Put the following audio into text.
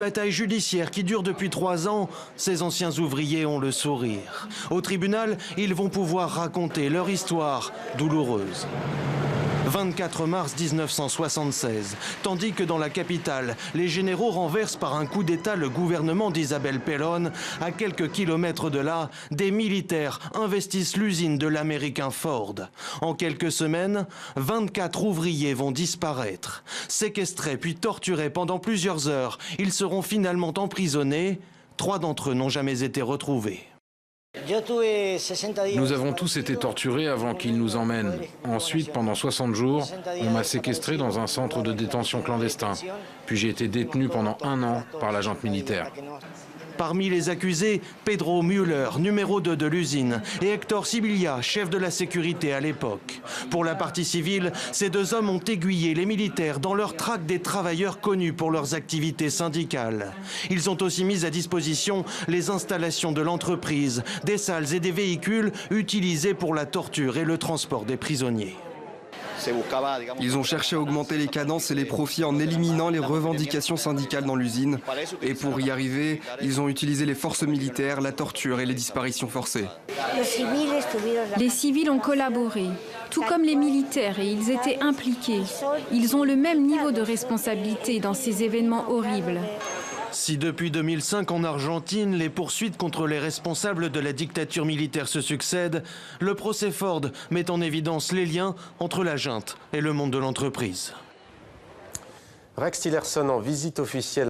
Bataille judiciaire qui dure depuis 3 ans, ces anciens ouvriers ont le sourire. Au tribunal, ils vont pouvoir raconter leur histoire douloureuse. 24 mars 1976, tandis que dans la capitale, les généraux renversent par un coup d'État le gouvernement d'Isabel Perón, à quelques kilomètres de là, des militaires investissent l'usine de l'américain Ford. En quelques semaines, 24 ouvriers vont disparaître. Séquestrés puis torturés pendant plusieurs heures, ils seront finalement emprisonnés. 3 d'entre eux n'ont jamais été retrouvés. Nous avons tous été torturés avant qu'ils nous emmènent. Ensuite, pendant 60 jours, on m'a séquestré dans un centre de détention clandestin. Puis j'ai été détenu pendant 1 an par la junte militaire. Parmi les accusés, Pedro Müller, numéro 2 de l'usine, et Héctor Sibilia, chef de la sécurité à l'époque. Pour la partie civile, ces 2 hommes ont aiguillé les militaires dans leur traque des travailleurs connus pour leurs activités syndicales. Ils ont aussi mis à disposition les installations de l'entreprise, des salles et des véhicules utilisés pour la torture et le transport des prisonniers. Ils ont cherché à augmenter les cadences et les profits en éliminant les revendications syndicales dans l'usine. Et pour y arriver, ils ont utilisé les forces militaires, la torture et les disparitions forcées. Les civils ont collaboré, tout comme les militaires, et ils étaient impliqués. Ils ont le même niveau de responsabilité dans ces événements horribles. Si depuis 2005 en Argentine, les poursuites contre les responsables de la dictature militaire se succèdent, le procès Ford met en évidence les liens entre la junte et le monde de l'entreprise. Rex Tillerson en visite officielle.